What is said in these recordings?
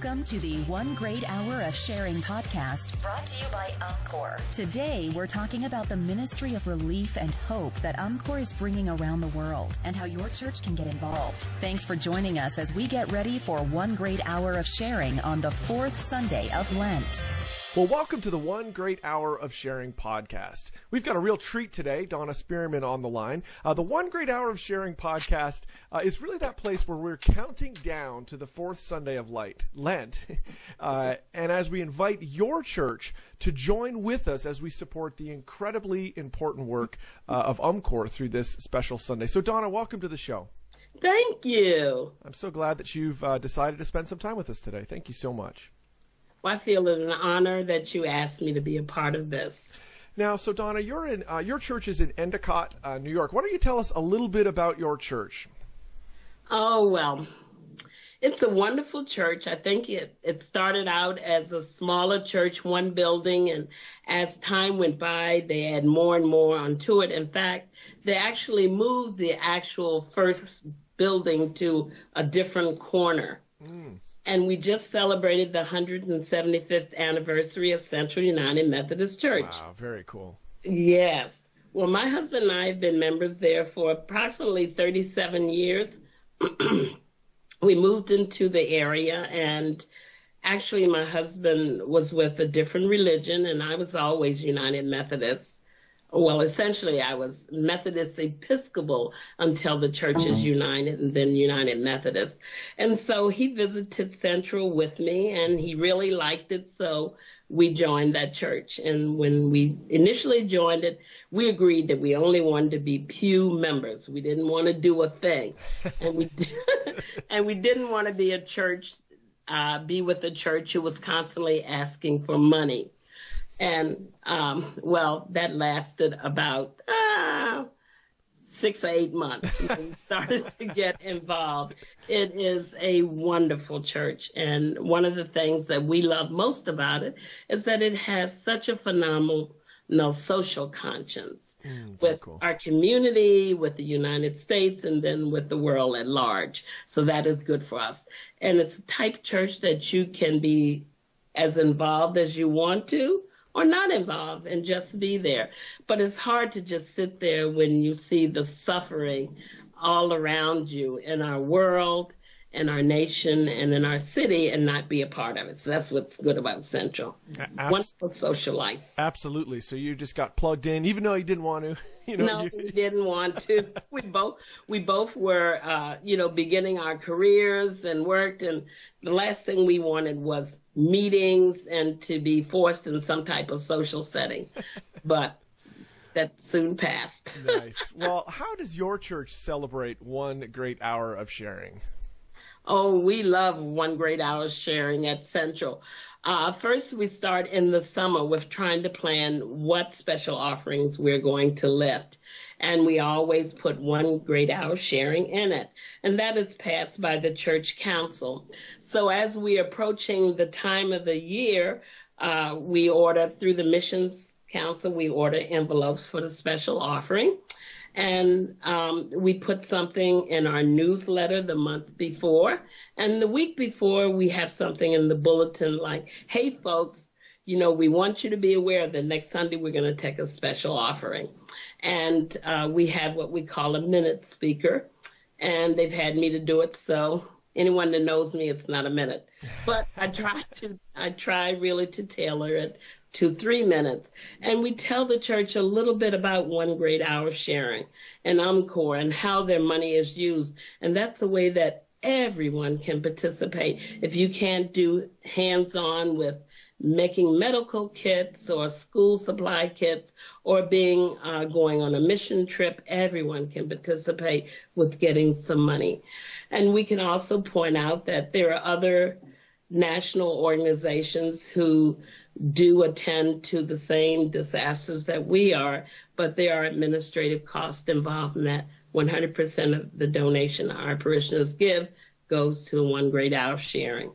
Welcome to the One Great Hour of Sharing podcast, brought to you by Encore. Today, we're talking about the ministry of relief and hope that Encore is bringing around the world and how your church can get involved. Thanks for joining us as we get ready for One Great Hour of Sharing on the fourth Sunday of Lent. Well, welcome to the One Great Hour of Sharing podcast. We've got a real treat today, Donna Spearman on the line. The One Great Hour of Sharing podcast is really that place where we're counting down to the fourth Sunday of Lent. And as we invite your church to join with us as we support the incredibly important work of Encore through this special Sunday. So, Donna, welcome to the show. Thank you. I'm so glad that you've decided to spend some time with us today. Thank you so much. Well, I feel it an honor that you asked me to be a part of this. Now, so Donna, you're in your church is in Endicott, New York. Why don't you tell us a little bit about your church? Oh, well, it's a wonderful church. I think it started out as a smaller church, one building, and as time went by, they had more and more onto it. In fact, they actually moved the actual first building to a different corner. And we just celebrated the 175th anniversary of Central United Methodist Church. Wow, very cool. Yes. Well, my husband and I have been members there for approximately 37 years. We moved into the area, and actually my husband was with a different religion, and I was always United Methodist. Well, essentially, I was Methodist Episcopal until the church is united and then United Methodist. And so he visited Central with me, and he really liked it, so we joined that church. And when we initially joined it, we agreed that we only wanted to be pew members. We didn't want to do a thing. And we didn't want to be be with a church who was constantly asking for money. And, well, that lasted about 6 or 8 months. We started to get involved. It is a wonderful church. And one of the things that we love most about it is that it has such a phenomenal social conscience with cool. Our community, with the United States, and then with the world at large. So that is good for us. And it's a type of church that you can be as involved as you want to, or not involved and just be there. But it's hard to just sit there when you see the suffering all around you in our world, in our nation, and in our city and not be a part of it. So that's what's good about Central. Wonderful social life. Absolutely. So you just got plugged in, even though you didn't want to. No, we didn't want to. We both were, beginning our careers and worked. And the last thing we wanted was meetings and to be forced in some type of social setting. But that soon passed. Nice. Well, how does your church celebrate One Great Hour of Sharing? Oh, we love One Great Hour Sharing at Central. First, we start in the summer with trying to plan what special offerings we're going to lift. And we always put One Great Hour Sharing in it. And that is passed by the church council. So as we're approaching the time of the year, we order through the missions council, we order envelopes for the special offering. And we put something in our newsletter the month before. And the week before, we have something in the bulletin like, hey, folks, we want you to be aware that next Sunday we're going to take a special offering. And we have what we call a minute speaker. And they've had me to do it. So anyone that knows me, it's not a minute. But I try really to tailor it to 3 minutes. And we tell the church a little bit about One Great Hour Sharing and Encore and how their money is used. And that's a way that everyone can participate. If you can't do hands-on with making medical kits or school supply kits or going on a mission trip, everyone can participate with getting some money. And we can also point out that there are other national organizations who do attend to the same disasters that we are, but there are administrative costs involved in that. 100% of the donation our parishioners give goes to One Great Hour Sharing.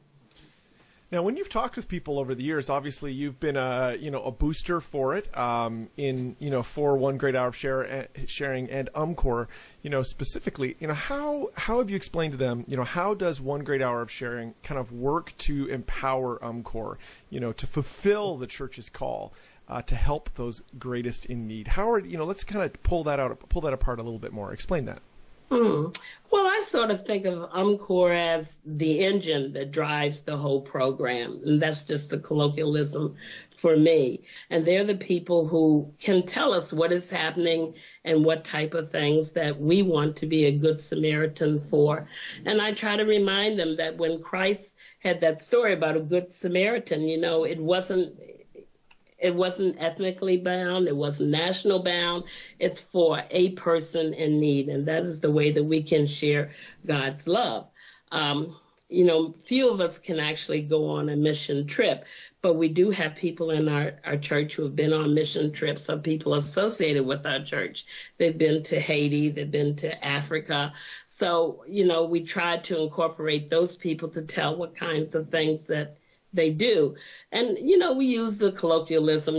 Now, when you've talked with people over the years, obviously you've been a booster for it for One Great Hour of Sharing and UMCOR, specifically. How have you explained to them, how does One Great Hour of Sharing kind of work to empower UMCOR, to fulfill the church's call, to help those greatest in need? Let's kind of pull that apart a little bit more. Explain that. Well, I sort of think of UMCOR as the engine that drives the whole program, and that's just the colloquialism for me. And they're the people who can tell us what is happening and what type of things that we want to be a good Samaritan for. And I try to remind them that when Christ had that story about a good Samaritan, it wasn't ethnically bound. It wasn't national bound. It's for a person in need. And that is the way that we can share God's love. Few of us can actually go on a mission trip, but we do have people in our church who have been on mission trips, some people associated with our church. They've been to Haiti, they've been to Africa. So, we try to incorporate those people to tell what kinds of things that they do. And, we use the colloquialism,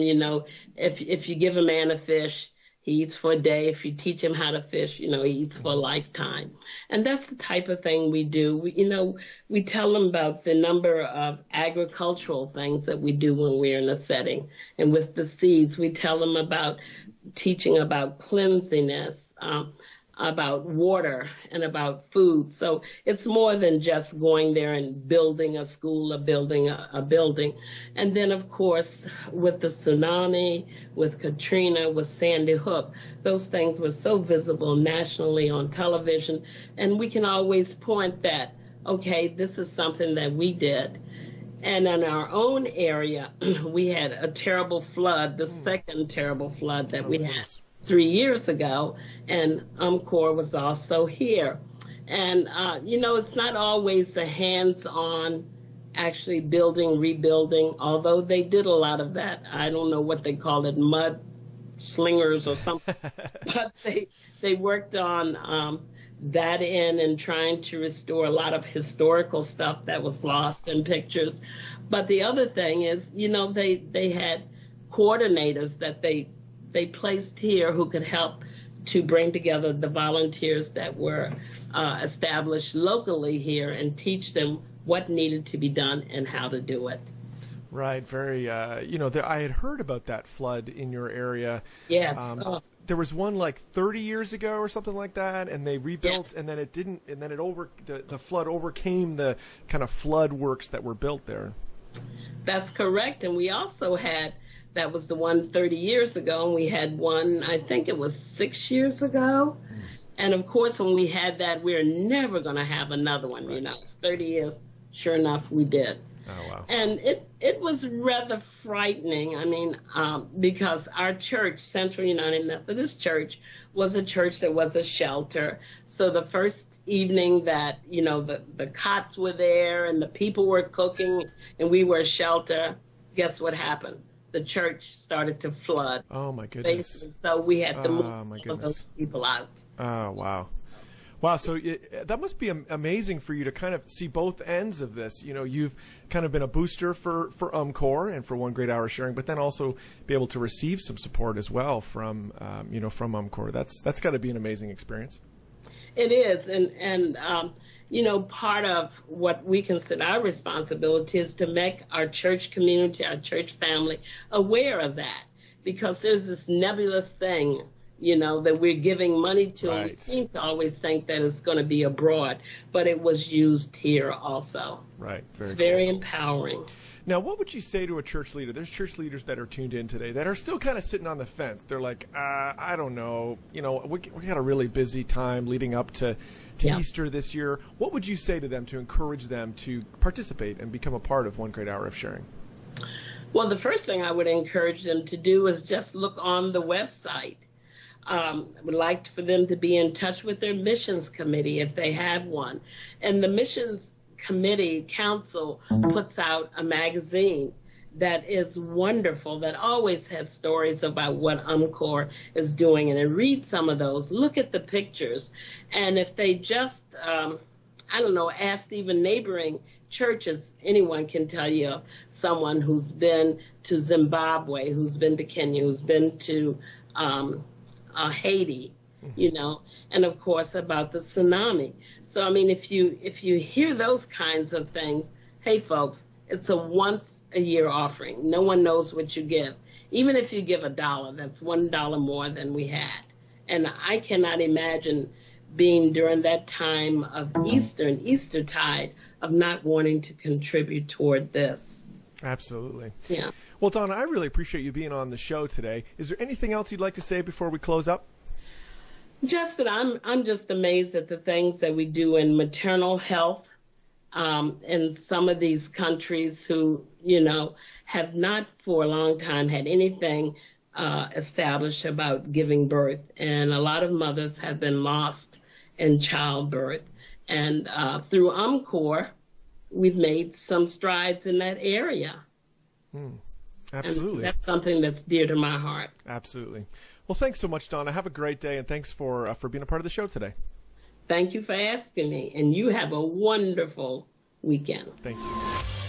if you give a man a fish, he eats for a day. If you teach him how to fish, he eats for a lifetime. And that's the type of thing we do. We tell them about the number of agricultural things that we do when we're in a setting. And with the seeds, we tell them about teaching about cleanliness, about water, and about food. So it's more than just going there and building a school or building a building. And then, of course, with the tsunami, with Katrina, with Sandy Hook, those things were so visible nationally on television. And we can always point that, okay, this is something that we did. And in our own area, we had a terrible flood, the second terrible flood that we had 3 years ago, and UMCOR was also here. And, it's not always the hands-on actually building, rebuilding, although they did a lot of that. I don't know what they call it, mud slingers or something, but they worked on that end and trying to restore a lot of historical stuff that was lost in pictures. But the other thing is, they had coordinators that they placed here who could help to bring together the volunteers that were established locally here and teach them what needed to be done and how to do it. Right. Very, I had heard about that flood in your area. Yes. There was one like 30 years ago or something like that, and they rebuilt, yes. And then it didn't, and then the flood overcame the kind of flood works that were built there. That's correct. And we also had, that was the one 30 years ago, and we had one, I think it was 6 years ago. And of course, when we had that, we were never going to have another one. Right. 30 years, sure enough, we did. Oh, wow. And it was rather frightening. I mean, because our church, Central United Methodist Church, was a church that was a shelter. So the first evening that, the cots were there and the people were cooking and we were a shelter, guess what happened? The church started to flood. Oh, my goodness. Basically. So we had to move all of those people out. Oh, wow. Wow, so that must be amazing for you to kind of see both ends of this. You've kind of been a booster for UMCOR and for One Great Hour Sharing, but then also be able to receive some support as well from from UMCOR. That's got to be an amazing experience. It is, and part of what we consider our responsibility is to make our church community, our church family, aware of that, because there's this nebulous thing, that we're giving money to. Right. And we seem to always think that it's going to be abroad, but it was used here also. Right. It's very empowering. Now, what would you say to a church leader? There's church leaders that are tuned in today that are still kind of sitting on the fence. They're like, I don't know. We got a really busy time leading up to Easter this year. What would you say to them to encourage them to participate and become a part of One Great Hour of Sharing? Well, the first thing I would encourage them to do is just look on the website. I would like for them to be in touch with their missions committee if they have one. And the missions committee council puts out a magazine that is wonderful, that always has stories about what UMCOR is doing. And read some of those, look at the pictures. And if they just I don't know, ask even neighboring churches. Anyone can tell you of someone who's been to Zimbabwe, who's been to Kenya, who's been to Haiti, you know, and of course about the tsunami. So, I mean, if you hear those kinds of things, hey, folks, it's a once-a-year offering. No one knows what you give. Even if you give $1, that's $1 more than we had. And I cannot imagine being during that time of Easter and Eastertide of not wanting to contribute toward this. Absolutely. Yeah. Well, Donna, I really appreciate you being on the show today. Is there anything else you'd like to say before we close up? Just that I'm just amazed at the things that we do in maternal health in some of these countries who, you know, have not for a long time had anything established about giving birth. And a lot of mothers have been lost in childbirth. And through UMCOR, we've made some strides in that area. Absolutely. And that's something that's dear to my heart. Absolutely. Well, thanks so much, Donna. Have a great day, and thanks for being a part of the show today. Thank you for asking me, and you have a wonderful weekend. Thank you.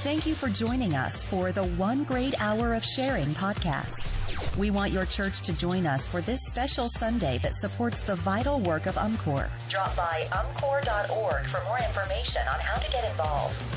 Thank you for joining us for the One Great Hour of Sharing podcast. We want your church to join us for this special Sunday that supports the vital work of UMCOR. Drop by umcor.org for more information on how to get involved.